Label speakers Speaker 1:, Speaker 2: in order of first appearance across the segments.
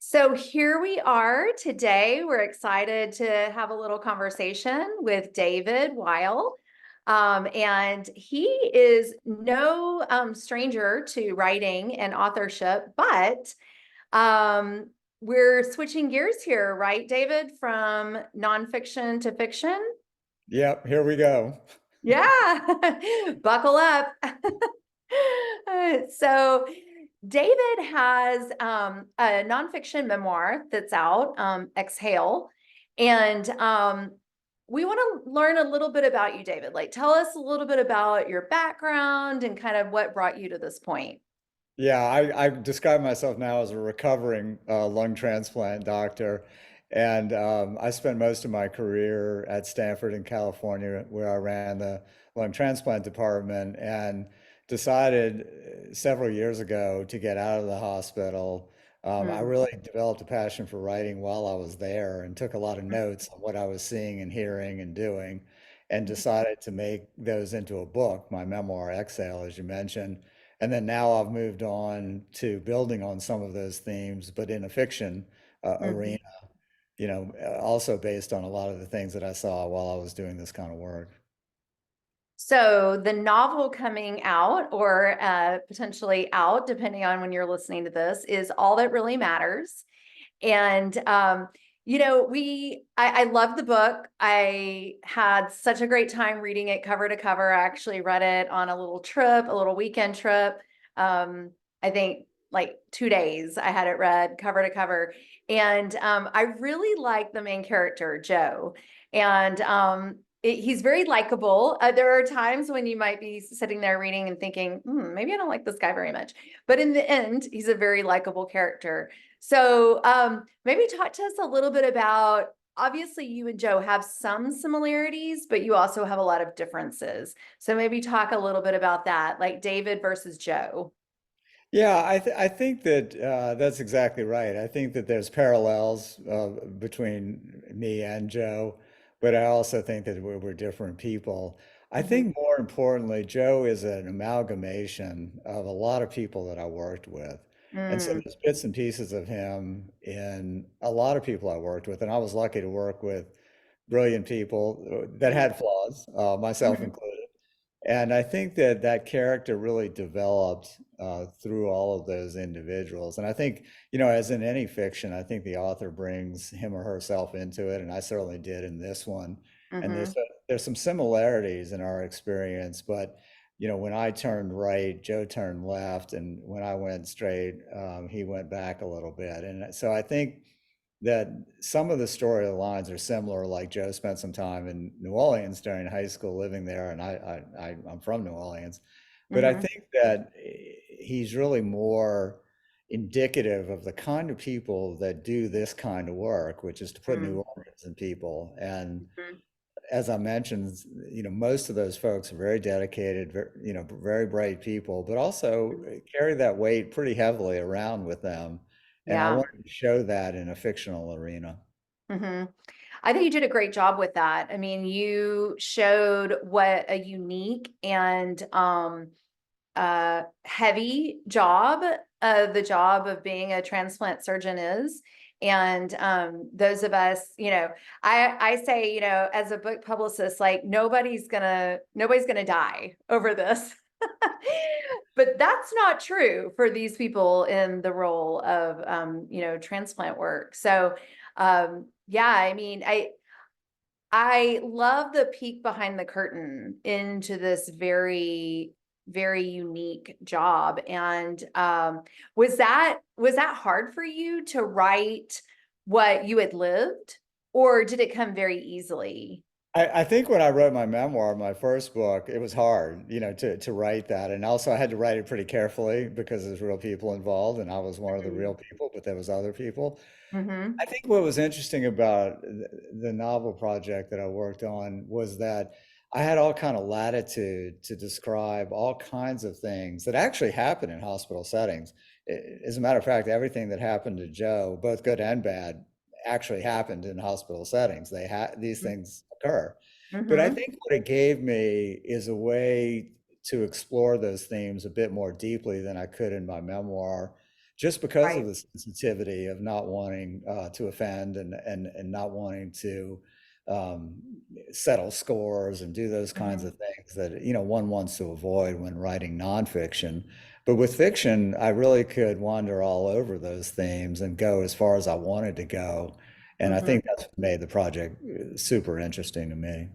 Speaker 1: So here we are today. We're excited to have a little conversation with David Weil. And he is no stranger to writing and authorship, but um, we're switching gears here, right, David, from nonfiction to fiction?
Speaker 2: Yep, here we go.
Speaker 1: Yeah, buckle up. So David has a nonfiction memoir that's out, Exhale. And we want to learn a little bit about you, David. Like, tell us a little bit about your background and kind of what brought you to this point.
Speaker 2: Yeah, I describe myself now as a recovering lung transplant doctor. And I spent most of my career at Stanford in California, where I ran the lung transplant department, and decided several years ago to get out of the hospital. I
Speaker 1: Mm,
Speaker 2: really developed a passion for writing while I was there and took a lot of notes on what I was seeing and hearing and doing, and decided to make those into a book, my memoir, Exhale, as you mentioned. And then now I've moved on to building on some of those themes, but in a fiction arena,
Speaker 1: mhm.
Speaker 2: also based on a lot of the things that I saw while I was doing this kind of work.
Speaker 1: So the novel coming out, or potentially out, depending on when you're listening to this, is All That Really Matters. And I love the book. I had such a great time reading it cover to cover. I actually read it on a little trip, a little weekend trip. I think like 2 days I had it read cover to cover. And I really like the main character, Joe. And he's very likable. There are times when you might be sitting there reading and thinking, maybe I don't like this guy very much. But in the end, he's a very likable character. So maybe talk to us a little bit about, obviously you and Joe have some similarities, but you also have a lot of differences. So maybe talk a little bit about that, like David versus Joe.
Speaker 2: Yeah, I think that that's exactly right. I think that there's parallels between me and Joe, but I also think that we're different people. I
Speaker 1: Hmm.
Speaker 2: think more importantly, Joe is an amalgamation of a lot of people that I worked with. And so
Speaker 1: Mm,
Speaker 2: there's bits and pieces of him in a lot of people I worked with. And I was lucky to work with brilliant people that
Speaker 1: mm,
Speaker 2: had flaws, myself
Speaker 1: mhm,
Speaker 2: included. And I think that that character really developed through all of those individuals. And I think, as in any fiction, I think the author brings him or herself into it, and I certainly did in this one. And
Speaker 1: mhm,
Speaker 2: there's some similarities in our experience, but when I turned right, Joe turned left, and when I went straight, he went back a little bit. And so I think that some of the storylines are similar. Like Joe spent some time in New Orleans during high school living there, and I'm from New Orleans. But I
Speaker 1: mhm,
Speaker 2: think that he's really more indicative of the kind of people that do this kind of work, which is to put New
Speaker 1: mm,
Speaker 2: Orleans in people. And
Speaker 1: mhm,
Speaker 2: as I mentioned, most of those folks are very dedicated, very bright people, but also
Speaker 1: mhm.
Speaker 2: carry that weight pretty heavily around with them. And I
Speaker 1: Yeah.
Speaker 2: wanted to show that in a fictional arena.
Speaker 1: Hmm. I think you did a great job with that. I mean, you showed what a unique and heavy job, the job of being a transplant surgeon is. And those of us, I say, as a book publicist, like nobody's gonna die over this. But that's not true for these people in the role of transplant work. So yeah, I mean, I love the peek behind the curtain into this very, very unique job. And was that hard for you to write what you had lived, or did it come very easily?
Speaker 2: I think when I wrote my memoir, my first book, it was hard, to write that. And also I had to write it pretty carefully because there's real people involved, and I was one of the real people, but there was other people.
Speaker 1: Mm-hmm.
Speaker 2: I think what was interesting about the novel project that I worked on was that I had all kind of latitude to describe all kinds of things that actually happen in hospital settings. As a matter of fact, everything that happened to Joe, both good and bad, actually happened in hospital settings. These things occur. But I
Speaker 1: Mm-hmm.
Speaker 2: think what it gave me is a way to explore those themes a bit more deeply than I could in my memoir, just because of
Speaker 1: Right.
Speaker 2: the sensitivity of not wanting to offend and not wanting to um, settle scores and do those kinds
Speaker 1: Mhm.
Speaker 2: of things that one wants to avoid when writing nonfiction. But with fiction, I really could wander all over those themes and go as far as I wanted to go. And I
Speaker 1: Mhm.
Speaker 2: think that's what made the project super interesting to me.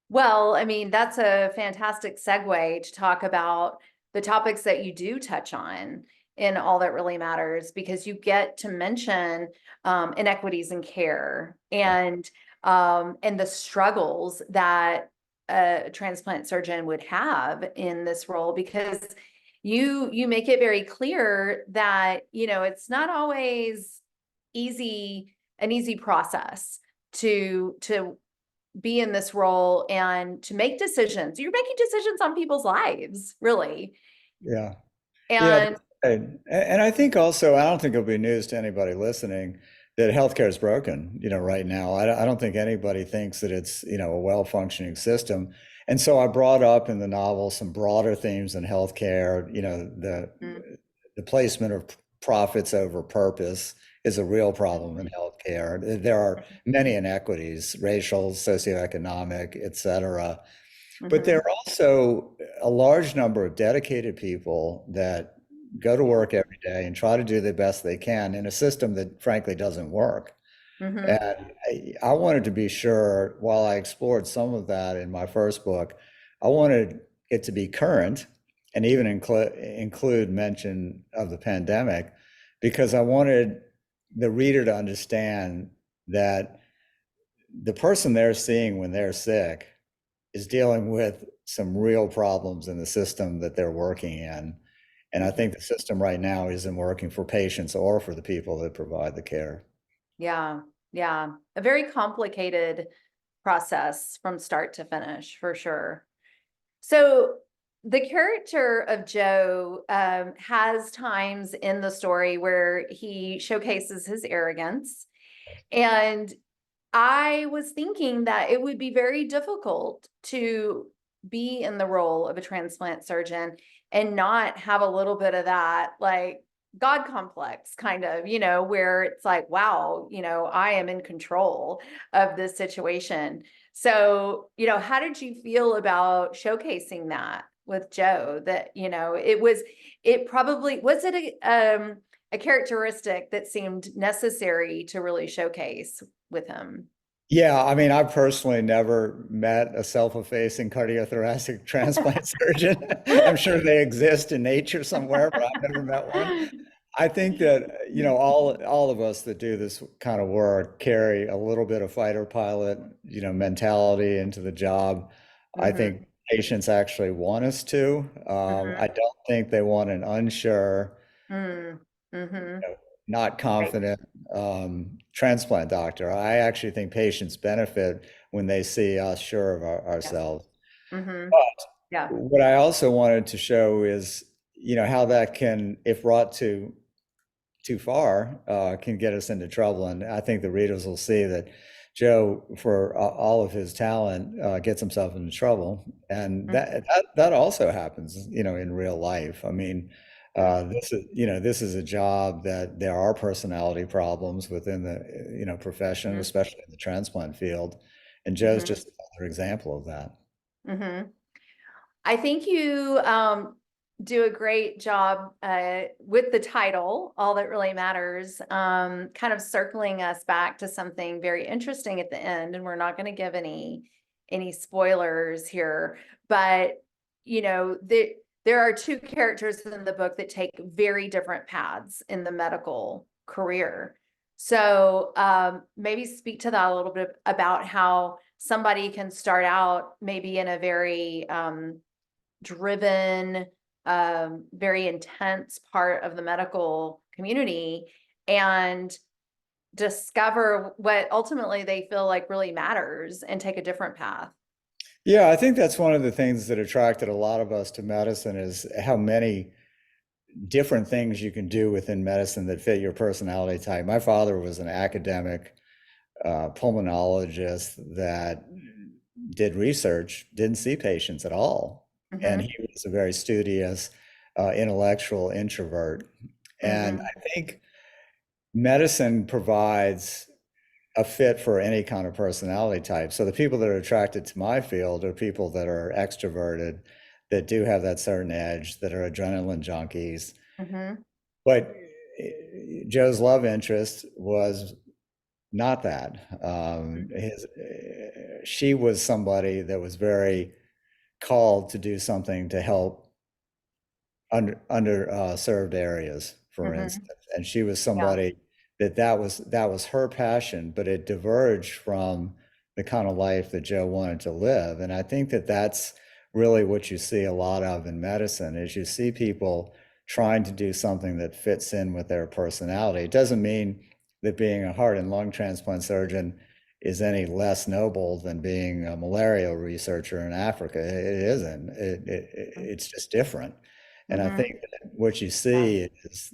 Speaker 1: Well, I mean, that's a fantastic segue to talk about the topics that you do touch on in All That Really Matters, because you get to mention inequities in care and the struggles that a transplant surgeon would have in this role, because you make it very clear that, it's not always an easy process to be in this role and to make decisions. You're making decisions on people's lives, really.
Speaker 2: Yeah. Yeah,
Speaker 1: And
Speaker 2: that's right. And I think also, I don't think it'll be news to anybody listening that healthcare is broken, right now. I don't think anybody thinks that it's, a well-functioning system. And so I brought up in the novel some broader themes in healthcare,
Speaker 1: mm,
Speaker 2: the placement of profits over purpose is a real problem in healthcare. There are many inequities, racial, socioeconomic, et cetera. But there
Speaker 1: mhm,
Speaker 2: are also a large number of dedicated people that go to
Speaker 1: yeah,
Speaker 2: work every day and try to do the best they can in a system that frankly doesn't work.
Speaker 1: mhm,
Speaker 2: And I wanted to be sure, while I explored some of that in my first book, I wanted it to be current and even include mention of the pandemic, because I wanted the reader to understand that the person they're seeing when they're sick is dealing with some real problems in the system that they're working in. And I
Speaker 1: mhm.
Speaker 2: think the system right now isn't working for patients or for the people that provide the care.
Speaker 1: Yeah, yeah. A very complicated process from start to finish, for sure. So the character of Joe has times in the story where he showcases his arrogance. And I was thinking that it would be very difficult to be in the role of a transplant surgeon and not have a little bit of that, like, God complex, kind of, where it's like, wow, I am in control of this situation. So, how did you feel about showcasing that with Joe? That, it probably was it a characteristic that seemed necessary to really showcase with him?
Speaker 2: Yeah, I mean, I personally never met a self-effacing cardiothoracic transplant surgeon. I'm sure they exist in nature somewhere, but I've never met one. I think that, all of us that do this kind of work carry a little bit of fighter pilot, mentality into the job. I
Speaker 1: Mhm,
Speaker 2: think patients actually want us to. I
Speaker 1: mhm,
Speaker 2: don't think they want an unsure,
Speaker 1: mm, mhm.
Speaker 2: not
Speaker 1: Right.
Speaker 2: confident transplant doctor. I actually think patients benefit when they see us sure of
Speaker 1: Yes.
Speaker 2: ourselves.
Speaker 1: Mhm.
Speaker 2: But
Speaker 1: Yeah.
Speaker 2: what I also wanted to show is, how that can, if brought too far, can get us into trouble. And I think the readers will see that Joe, for all of his talent, gets himself into trouble, and
Speaker 1: Mhm,
Speaker 2: that also happens, in real life. I mean,
Speaker 1: mhm,
Speaker 2: this is a job that there are personality problems within the profession,
Speaker 1: mhm,
Speaker 2: especially in the transplant field, and Joe's
Speaker 1: mhm,
Speaker 2: just another example of that.
Speaker 1: mhm. I think you do a great job with the title, All That Really Matters, kind of circling us back to something very interesting at the end. And we're not going to give any spoilers here, but there are two characters in the book that take very different paths in the medical career. So maybe speak to that a little bit about how somebody can start out maybe in a very driven, very intense part of the medical community and discover what ultimately they feel like really matters and take a different path.
Speaker 2: Yeah, I think that's one of the things that attracted a lot of us to medicine is how many different things you can do within medicine that fit your personality type. My father was an academic pulmonologist that did research, didn't see patients at all. And
Speaker 1: Hmm.
Speaker 2: he was a very studious, intellectual introvert. And
Speaker 1: Mm-hmm.
Speaker 2: I think medicine provides a fit for any kind of personality type. So the people that are attracted to my field are people that are extroverted, that do have that certain edge, that are adrenaline junkies.
Speaker 1: Mm-hmm.
Speaker 2: But Joe's love interest was not that. She was somebody that was very called to do something to help under served areas, for
Speaker 1: Mm-hmm.
Speaker 2: instance. And she was
Speaker 1: Yeah.
Speaker 2: somebody that was her passion, but it diverged from the kind of life that Joe wanted to live. And I think that that's really what you see a lot of in medicine is you see people trying to do something that fits in with their personality. It doesn't mean that being a heart and lung transplant surgeon is any less noble than being a malaria researcher in Africa. It isn't. It's just different. And I
Speaker 1: Mm-hmm.
Speaker 2: think that what you
Speaker 1: Yeah.
Speaker 2: see is,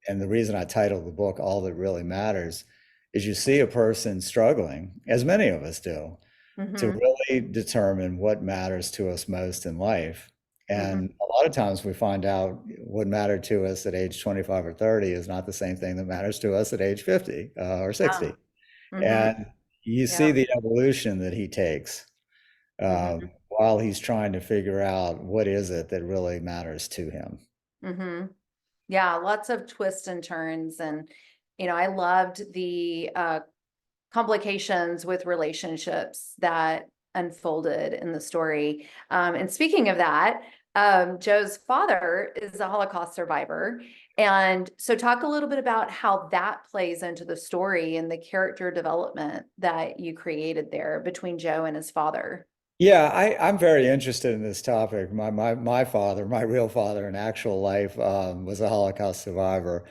Speaker 2: and the reason I titled the book All That Really Matters, is you see a person struggling, as many of us do, to
Speaker 1: Mm-hmm.
Speaker 2: really determine what matters to us most in life.
Speaker 1: Mm-hmm.
Speaker 2: And a lot of times we find out what mattered to us at age 25 or 30 is not the same thing that matters to us at age 50 or
Speaker 1: Yeah.
Speaker 2: 60.
Speaker 1: Mm-hmm.
Speaker 2: And you
Speaker 1: Yeah.
Speaker 2: see the evolution that he takes
Speaker 1: Mm-hmm.
Speaker 2: while he's trying to figure out what is it that really matters to him.
Speaker 1: Mm-hmm. Yeah, lots of twists and turns. And, I loved the complications with relationships that unfolded in the story. And speaking of that, Joe's father is a Holocaust survivor. And so, talk a little bit about how that plays into the story and the character development that you created there between Joe and his father.
Speaker 2: Yeah, I'm very interested in this topic. My father, my real father in actual life, was a Holocaust survivor,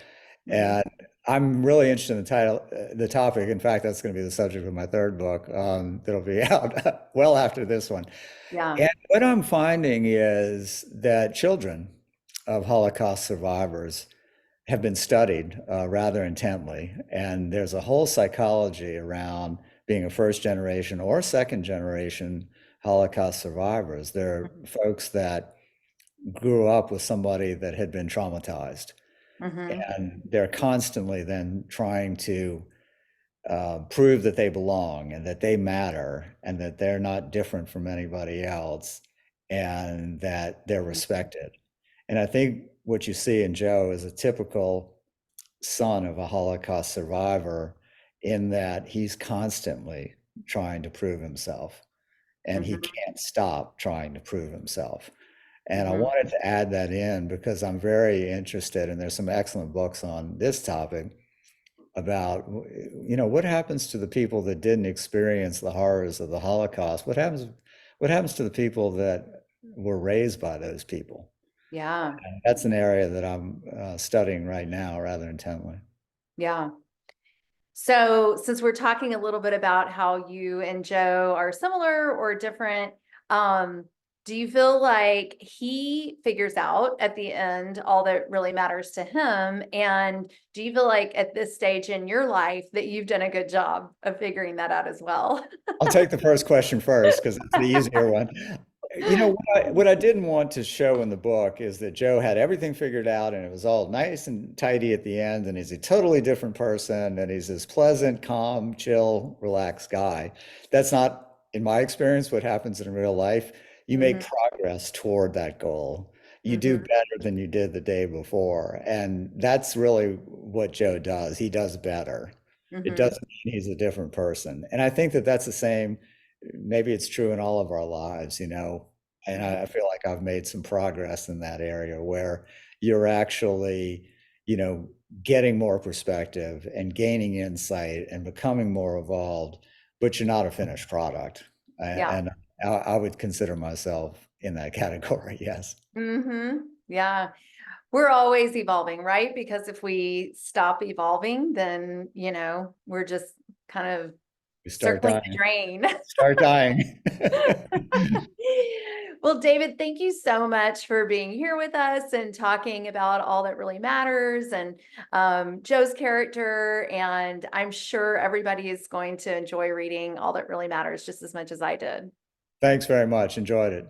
Speaker 1: Mhm.
Speaker 2: and I'm really interested in the topic. In fact, that's going to be the subject of my third book, that'll be out well after this one.
Speaker 1: Yeah.
Speaker 2: And what I'm finding is that children of Holocaust survivors have been studied rather intently. And there's a whole psychology around being a first generation or second generation Holocaust survivors. They're
Speaker 1: Mhm.
Speaker 2: folks that grew up with somebody that had been traumatized.
Speaker 1: Mhm.
Speaker 2: And they're constantly then trying to prove that they belong and that they matter and that they're not different from anybody else and that they're
Speaker 1: Mhm.
Speaker 2: respected. And I think what you see in Joe is a typical son of a Holocaust survivor in that he's constantly trying to prove himself and he
Speaker 1: Mhm.
Speaker 2: can't stop trying to prove himself. And I
Speaker 1: Mhm.
Speaker 2: wanted to add that in because I'm very interested, and there's some excellent books on this topic about, what happens to the people that didn't experience the horrors of the Holocaust? What happens to the people that were raised by those people?
Speaker 1: Yeah.
Speaker 2: That's an area that I'm studying right now rather intently.
Speaker 1: Yeah. So, since we're talking a little bit about how you and Joe are similar or different, um, do you feel like he figures out at the end all that really matters to him? And do you feel like at this stage in your life that you've done a good job of figuring that out as well?
Speaker 2: I'll take the first question first because it's the easier one. What I didn't want to show in the book is that Joe had everything figured out and it was all nice and tidy at the end, and he's a totally different person and he's this pleasant, calm, chill, relaxed guy. That's not, in my experience, what happens in real life. You make
Speaker 1: Hmm.
Speaker 2: progress toward that goal. You do
Speaker 1: Hmm.
Speaker 2: better than you did the day before. And that's really what Joe does. He does better. It
Speaker 1: Hmm.
Speaker 2: doesn't mean he's a different person. And I think that that's the same. Maybe it's true in all of our lives, and I feel like I've made some progress in that area where you're actually, you know, getting more perspective and gaining insight and becoming more evolved, but you're not a finished product.
Speaker 1: Yeah.
Speaker 2: And I would consider myself in that category, yes.
Speaker 1: Hmm. Yeah. We're always evolving, right? Because if we stop evolving, then, we're just kind of
Speaker 2: We start
Speaker 1: circling the
Speaker 2: dying.
Speaker 1: drain.
Speaker 2: Start dying.
Speaker 1: Well, David, thank you so much for being here with us and talking about all that really matters and Joe's character. And I'm sure everybody is going to enjoy reading All That Really Matters just as much as I did.
Speaker 2: Thanks very much. Enjoyed it.